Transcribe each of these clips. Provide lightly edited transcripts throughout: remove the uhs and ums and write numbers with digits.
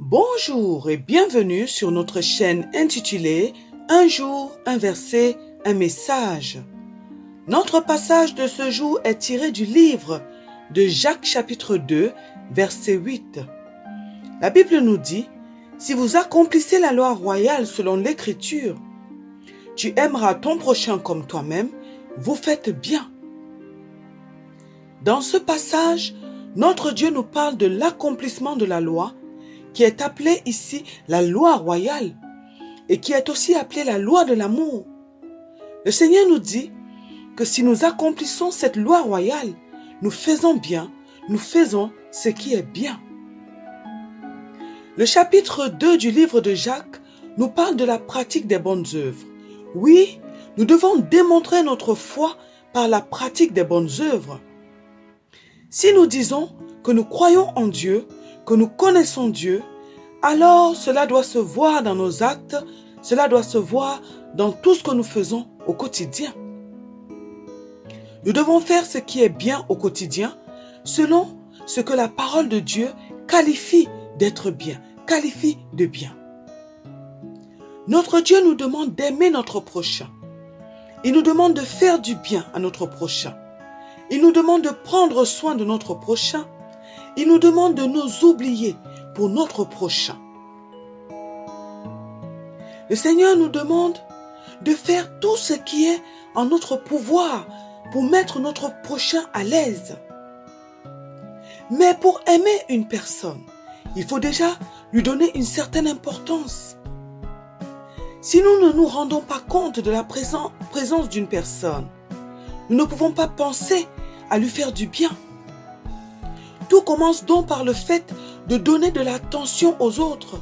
Bonjour et bienvenue sur notre chaîne intitulée Un jour, un verset, un message. Notre passage de ce jour est tiré du livre de Jacques chapitre 2, verset 8. La Bible nous dit, « Si vous accomplissez la loi royale selon l'Écriture, tu aimeras ton prochain comme toi-même, vous faites bien. » Dans ce passage, notre Dieu nous parle de l'accomplissement de la loi qui est appelée ici la loi royale et qui est aussi appelée la loi de l'amour. Le Seigneur nous dit que si nous accomplissons cette loi royale, nous faisons bien, nous faisons ce qui est bien. Le chapitre 2 du livre de Jacques nous parle de la pratique des bonnes œuvres. Oui, nous devons démontrer notre foi par la pratique des bonnes œuvres. Si nous disons que nous croyons en Dieu, que nous connaissons Dieu, alors cela doit se voir dans nos actes, cela doit se voir dans tout ce que nous faisons au quotidien. Nous devons faire ce qui est bien au quotidien, selon ce que la parole de Dieu qualifie d'être bien, qualifie de bien. Notre Dieu nous demande d'aimer notre prochain. Il nous demande de faire du bien à notre prochain. Il nous demande de prendre soin de notre prochain. Il nous demande de nous oublier pour notre prochain. Le Seigneur nous demande de faire tout ce qui est en notre pouvoir pour mettre notre prochain à l'aise. Mais pour aimer une personne, il faut déjà lui donner une certaine importance. Si nous ne nous rendons pas compte de la présence d'une personne, nous ne pouvons pas penser à lui faire du bien. Tout commence donc par le fait de donner de l'attention aux autres,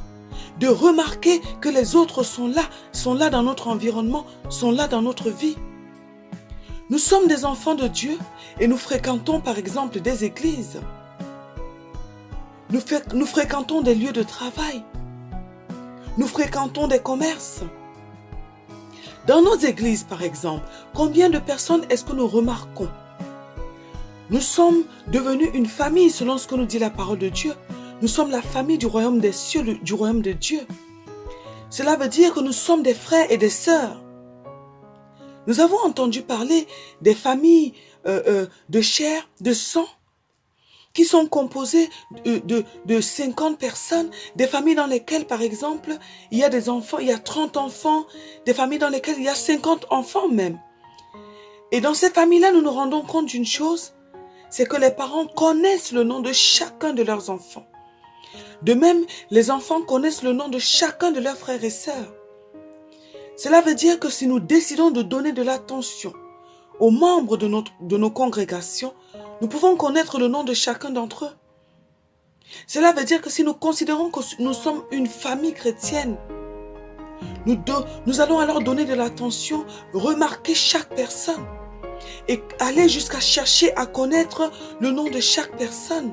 de remarquer que les autres sont là dans notre environnement, sont là dans notre vie. Nous sommes des enfants de Dieu et nous fréquentons par exemple des églises. Nous fréquentons des lieux de travail. Nous fréquentons des commerces. Dans nos églises par exemple, combien de personnes est-ce que nous remarquons? Nous sommes devenus une famille selon ce que nous dit la parole de Dieu. Nous sommes la famille du royaume des cieux, du royaume de Dieu. Cela veut dire que nous sommes des frères et des sœurs. Nous avons entendu parler des familles de chair, de sang, qui sont composées de 50 personnes, des familles dans lesquelles, par exemple, il y a des enfants, il y a 30 enfants, des familles dans lesquelles il y a 50 enfants même. Et dans ces familles-là, nous nous rendons compte d'une chose, c'est que les parents connaissent le nom de chacun de leurs enfants. De même, les enfants connaissent le nom de chacun de leurs frères et sœurs. Cela veut dire que si nous décidons de donner de l'attention aux membres de nos congrégations, nous pouvons connaître le nom de chacun d'entre eux. Cela veut dire que si nous considérons que nous sommes une famille chrétienne, nous allons alors donner de l'attention, remarquer chaque personne et aller jusqu'à chercher à connaître le nom de chaque personne.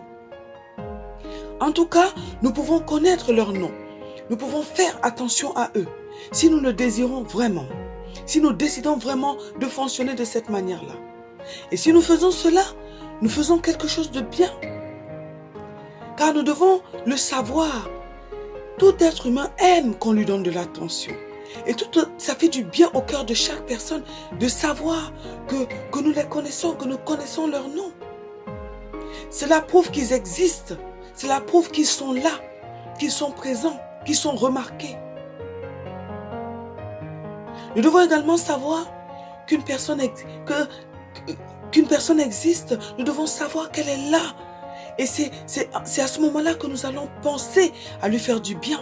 En tout cas, nous pouvons connaître leur nom. Nous pouvons faire attention à eux si nous le désirons vraiment, si nous décidons vraiment de fonctionner de cette manière-là. Et si nous faisons cela, nous faisons quelque chose de bien. Car nous devons le savoir. Tout être humain aime qu'on lui donne de l'attention. Et ça fait du bien au cœur de chaque personne de savoir que nous les connaissons, que nous connaissons leur nom. Cela prouve qu'ils existent. Cela prouve qu'ils sont là, qu'ils sont présents, qu'ils sont remarqués. Nous devons également savoir qu'une personne existe. Nous devons savoir qu'elle est là. Et c'est à ce moment-là que nous allons penser à lui faire du bien.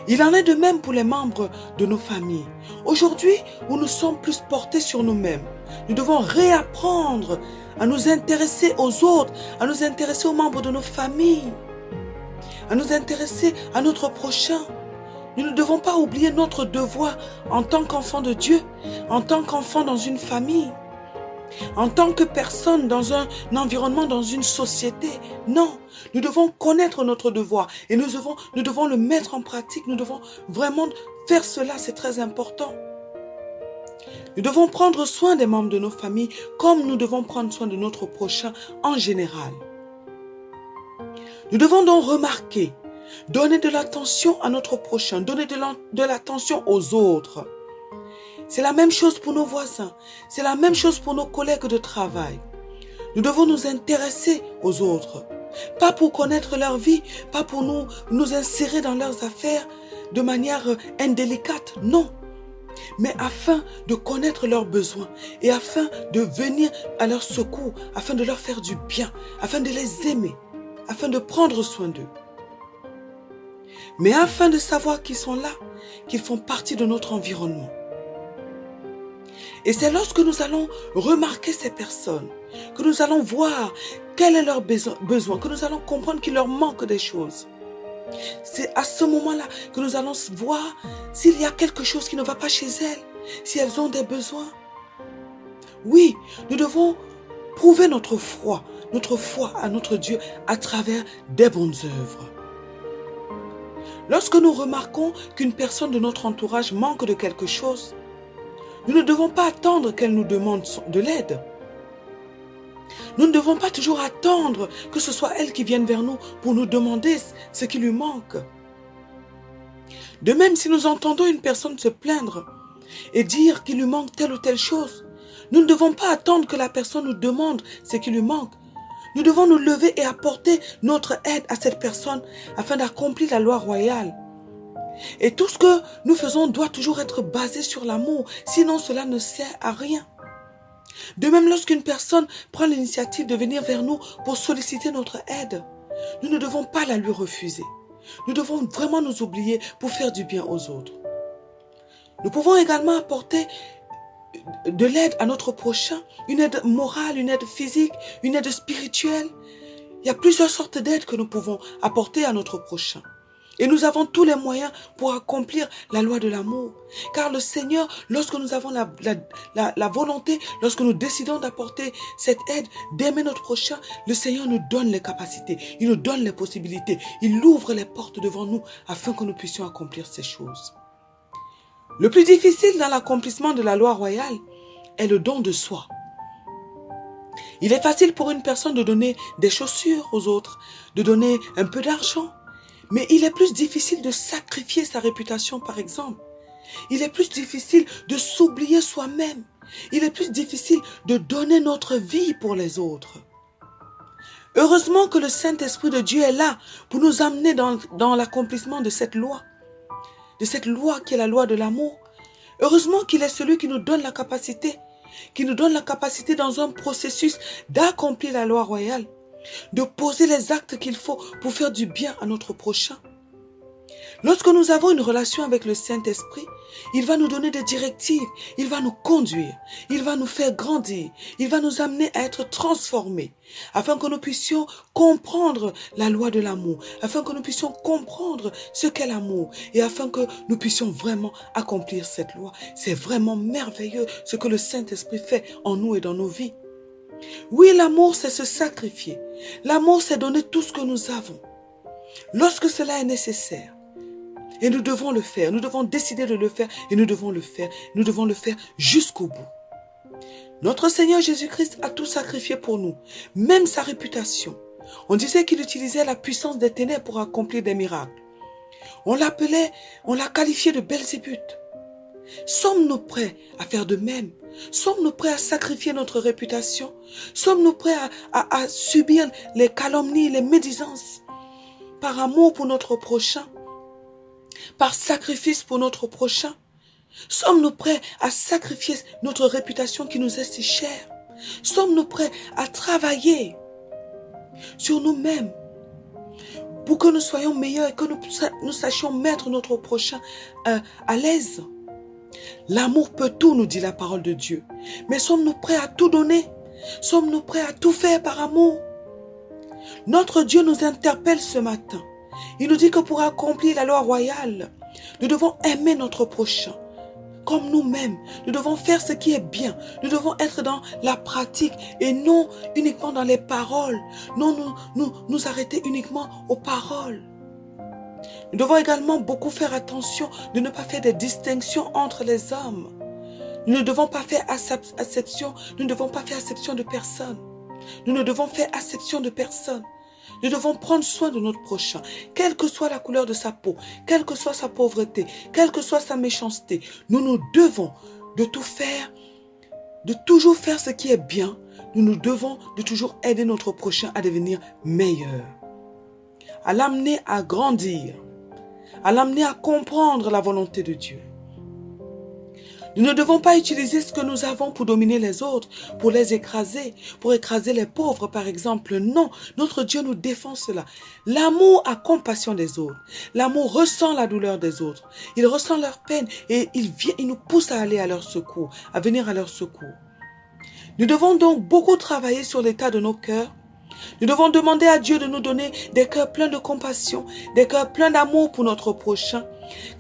Il en est de même pour les membres de nos familles. Aujourd'hui, où nous sommes plus portés sur nous-mêmes, nous devons réapprendre à nous intéresser aux autres, à nous intéresser aux membres de nos familles, à nous intéresser à notre prochain. Nous ne devons pas oublier notre devoir en tant qu'enfant de Dieu, en tant qu'enfant dans une famille, en tant que personne dans un environnement, dans une société. Non, nous devons connaître notre devoir et nous devons le mettre en pratique. Nous devons vraiment faire cela, c'est très important. Nous devons prendre soin des membres de nos familles comme nous devons prendre soin de notre prochain en général. Nous devons donc remarquer, donner de l'attention à notre prochain, donner de l'attention aux autres. C'est la même chose pour nos voisins, c'est la même chose pour nos collègues de travail. Nous devons nous intéresser aux autres, pas pour connaître leur vie, pas pour nous insérer dans leurs affaires de manière indélicate, non, mais afin de connaître leurs besoins et afin de venir à leur secours, afin de leur faire du bien, afin de les aimer, afin de prendre soin d'eux. Mais afin de savoir qu'ils sont là, qu'ils font partie de notre environnement. Et c'est lorsque nous allons remarquer ces personnes, que nous allons voir quel est leur besoin, que nous allons comprendre qu'il leur manque des choses. C'est à ce moment-là que nous allons voir s'il y a quelque chose qui ne va pas chez elles, si elles ont des besoins. Oui, nous devons prouver notre foi à notre Dieu à travers des bonnes œuvres. Lorsque nous remarquons qu'une personne de notre entourage manque de quelque chose, nous ne devons pas attendre qu'elle nous demande de l'aide. Nous ne devons pas toujours attendre que ce soit elle qui vienne vers nous pour nous demander ce qui lui manque. De même, si nous entendons une personne se plaindre et dire qu'il lui manque telle ou telle chose, nous ne devons pas attendre que la personne nous demande ce qui lui manque. Nous devons nous lever et apporter notre aide à cette personne afin d'accomplir la loi royale. Et tout ce que nous faisons doit toujours être basé sur l'amour, sinon cela ne sert à rien. De même, lorsqu'une personne prend l'initiative de venir vers nous pour solliciter notre aide, nous ne devons pas la lui refuser. Nous devons vraiment nous oublier pour faire du bien aux autres. Nous pouvons également apporter de l'aide à notre prochain, une aide morale, une aide physique, une aide spirituelle. Il y a plusieurs sortes d'aides que nous pouvons apporter à notre prochain. Et nous avons tous les moyens pour accomplir la loi de l'amour. Car le Seigneur, lorsque nous avons la volonté, lorsque nous décidons d'apporter cette aide, d'aimer notre prochain, le Seigneur nous donne les capacités, il nous donne les possibilités, il ouvre les portes devant nous afin que nous puissions accomplir ces choses. Le plus difficile dans l'accomplissement de la loi royale est le don de soi. Il est facile pour une personne de donner des chaussures aux autres, de donner un peu d'argent. Mais il est plus difficile de sacrifier sa réputation, par exemple. Il est plus difficile de s'oublier soi-même. Il est plus difficile de donner notre vie pour les autres. Heureusement que le Saint-Esprit de Dieu est là pour nous amener dans l'accomplissement de cette loi qui est la loi de l'amour. Heureusement qu'il est celui qui nous donne la capacité dans un processus d'accomplir la loi royale, de poser les actes qu'il faut pour faire du bien à notre prochain. Lorsque nous avons une relation avec le Saint-Esprit, il va nous donner des directives, il va nous conduire, il va nous faire grandir, il va nous amener à être transformés, afin que nous puissions comprendre la loi de l'amour, afin que nous puissions comprendre ce qu'est l'amour, et afin que nous puissions vraiment accomplir cette loi. C'est vraiment merveilleux ce que le Saint-Esprit fait en nous et dans nos vies. Oui, l'amour, c'est se sacrifier. L'amour, c'est donner tout ce que nous avons, lorsque cela est nécessaire. Et nous devons le faire, nous devons décider de le faire et nous devons le faire jusqu'au bout. Notre Seigneur Jésus-Christ a tout sacrifié pour nous, même sa réputation. On disait qu'il utilisait la puissance des ténèbres pour accomplir des miracles. On l'a qualifié de Belzébuth. Sommes-nous prêts à faire de même? Sommes-nous prêts à sacrifier notre réputation? Sommes-nous prêts à subir les calomnies, les médisances par amour pour notre prochain? Par sacrifice pour notre prochain? Sommes-nous prêts à sacrifier notre réputation qui nous est si chère? Sommes-nous prêts à travailler sur nous-mêmes pour que nous soyons meilleurs et que nous sachions mettre notre prochain à l'aise? L'amour peut tout, nous dit la parole de Dieu. Mais sommes-nous prêts à tout donner? Sommes-nous prêts à tout faire par amour? Notre Dieu nous interpelle ce matin. Il nous dit que pour accomplir la loi royale, nous devons aimer notre prochain comme nous-mêmes. Nous devons faire ce qui est bien. Nous devons être dans la pratique et non uniquement dans les paroles. Non, nous arrêter uniquement aux paroles. Nous devons également beaucoup faire attention de ne pas faire des distinctions entre les hommes. Nous ne devons pas faire acception de personne. Nous ne devons faire acception de personne. Nous devons prendre soin de notre prochain, quelle que soit la couleur de sa peau, quelle que soit sa pauvreté, quelle que soit sa méchanceté. Nous devons de tout faire, de toujours faire ce qui est bien. Nous devons de toujours aider notre prochain à devenir meilleur, à l'amener à grandir, à l'amener à comprendre la volonté de Dieu. Nous ne devons pas utiliser ce que nous avons pour dominer les autres, pour les écraser, pour écraser les pauvres par exemple. Non, notre Dieu nous défend cela. L'amour a compassion des autres. L'amour ressent la douleur des autres. Il ressent leur peine et il nous pousse à aller à leur secours, à venir à leur secours. Nous devons donc beaucoup travailler sur l'état de nos cœurs. Nous devons demander à Dieu de nous donner des cœurs pleins de compassion, des cœurs pleins d'amour pour notre prochain,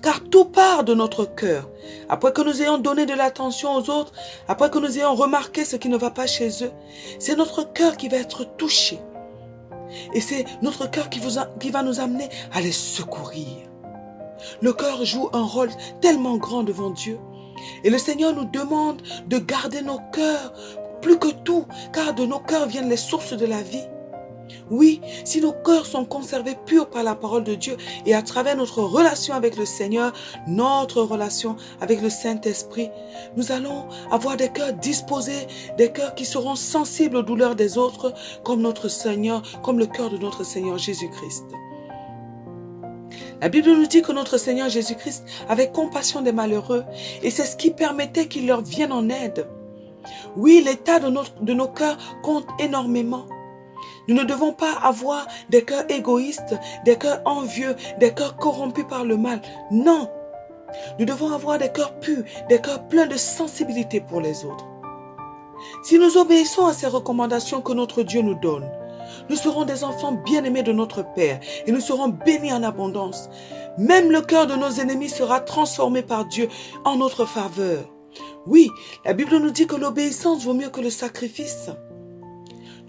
car tout part de notre cœur. Après que nous ayons donné de l'attention aux autres, après que nous ayons remarqué ce qui ne va pas chez eux, c'est notre cœur qui va être touché. Et c'est notre cœur qui va nous amener à les secourir. Le cœur joue un rôle tellement grand devant Dieu. Et le Seigneur nous demande de garder nos cœurs plus que tout, car de nos cœurs viennent les sources de la vie. Oui, si nos cœurs sont conservés purs par la parole de Dieu et à travers notre relation avec le Seigneur, notre relation avec le Saint-Esprit, nous allons avoir des cœurs disposés, des cœurs qui seront sensibles aux douleurs des autres, comme notre Seigneur, comme le cœur de notre Seigneur Jésus-Christ. La Bible nous dit que notre Seigneur Jésus-Christ avait compassion des malheureux et c'est ce qui permettait qu'il leur vienne en aide. Oui, l'état de nos cœurs compte énormément. Nous ne devons pas avoir des cœurs égoïstes, des cœurs envieux, des cœurs corrompus par le mal. Non, nous devons avoir des cœurs purs, des cœurs pleins de sensibilité pour les autres. Si nous obéissons à ces recommandations que notre Dieu nous donne, nous serons des enfants bien-aimés de notre Père et nous serons bénis en abondance. Même le cœur de nos ennemis sera transformé par Dieu en notre faveur. Oui, la Bible nous dit que l'obéissance vaut mieux que le sacrifice.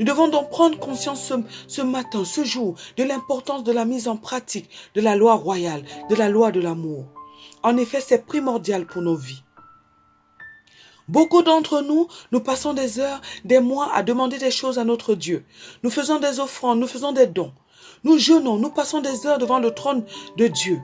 Nous devons donc prendre conscience ce matin, ce jour, de l'importance de la mise en pratique de la loi royale, de la loi de l'amour. En effet, c'est primordial pour nos vies. Beaucoup d'entre nous, nous passons des heures, des mois à demander des choses à notre Dieu. Nous faisons des offrandes, nous faisons des dons. Nous jeûnons, nous passons des heures devant le trône de Dieu.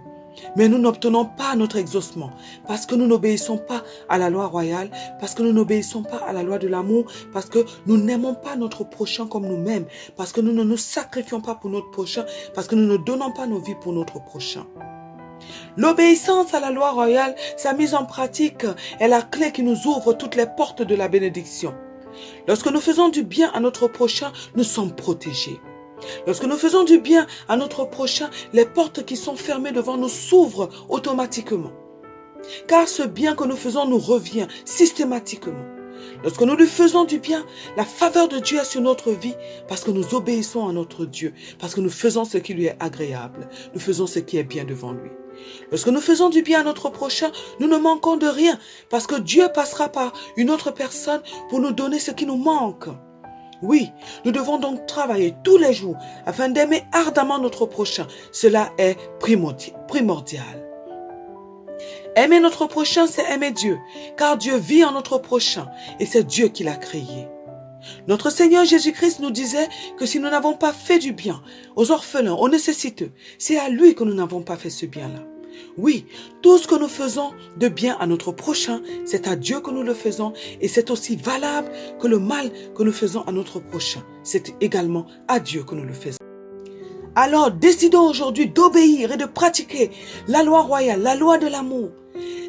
Mais nous n'obtenons pas notre exaucement parce que nous n'obéissons pas à la loi royale, parce que nous n'obéissons pas à la loi de l'amour, parce que nous n'aimons pas notre prochain comme nous-mêmes, parce que nous ne nous sacrifions pas pour notre prochain, parce que nous ne donnons pas nos vies pour notre prochain. L'obéissance à la loi royale, sa mise en pratique est la clé qui nous ouvre toutes les portes de la bénédiction. Lorsque nous faisons du bien à notre prochain, nous sommes protégés. Lorsque nous faisons du bien à notre prochain, les portes qui sont fermées devant nous s'ouvrent automatiquement. Car ce bien que nous faisons nous revient systématiquement. Lorsque nous lui faisons du bien, la faveur de Dieu est sur notre vie parce que nous obéissons à notre Dieu, parce que nous faisons ce qui lui est agréable, nous faisons ce qui est bien devant lui. Lorsque nous faisons du bien à notre prochain, nous ne manquons de rien parce que Dieu passera par une autre personne pour nous donner ce qui nous manque. Oui, nous devons donc travailler tous les jours afin d'aimer ardemment notre prochain. Cela est primordial. Aimer notre prochain, c'est aimer Dieu, car Dieu vit en notre prochain et c'est Dieu qui l'a créé. Notre Seigneur Jésus-Christ nous disait que si nous n'avons pas fait du bien aux orphelins, aux nécessiteux, c'est à lui que nous n'avons pas fait ce bien-là. Oui, tout ce que nous faisons de bien à notre prochain, c'est à Dieu que nous le faisons et c'est aussi valable que le mal que nous faisons à notre prochain. C'est également à Dieu que nous le faisons. Alors, décidons aujourd'hui d'obéir et de pratiquer la loi royale, la loi de l'amour.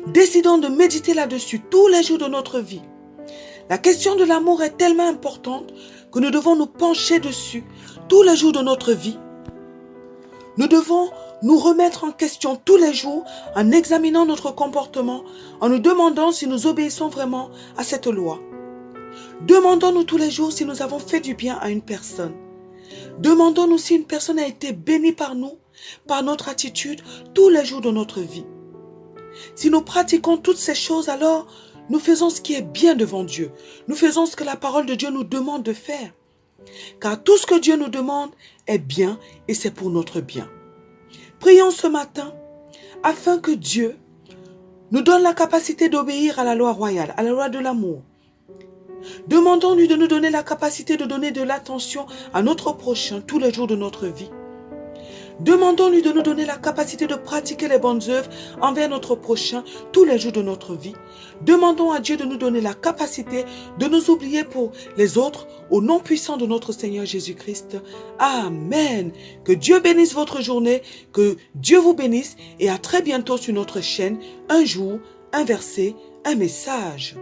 Décidons de méditer là-dessus tous les jours de notre vie. La question de l'amour est tellement importante que nous devons nous pencher dessus tous les jours de notre vie. Nous devons nous remettre en question tous les jours en examinant notre comportement, en nous demandant si nous obéissons vraiment à cette loi. Demandons-nous tous les jours si nous avons fait du bien à une personne. Demandons-nous si une personne a été bénie par nous, par notre attitude, tous les jours de notre vie. Si nous pratiquons toutes ces choses, alors nous faisons ce qui est bien devant Dieu. Nous faisons ce que la parole de Dieu nous demande de faire. Car tout ce que Dieu nous demande est bien et c'est pour notre bien. Prions ce matin afin que Dieu nous donne la capacité d'obéir à la loi royale, à la loi de l'amour. Demandons-lui de nous donner la capacité de donner de l'attention à notre prochain tous les jours de notre vie. Demandons-lui de nous donner la capacité de pratiquer les bonnes œuvres envers notre prochain tous les jours de notre vie. Demandons à Dieu de nous donner la capacité de nous oublier pour les autres au nom puissant de notre Seigneur Jésus-Christ. Amen. Que Dieu bénisse votre journée, que Dieu vous bénisse et à très bientôt sur notre chaîne. Un jour, un verset, un message.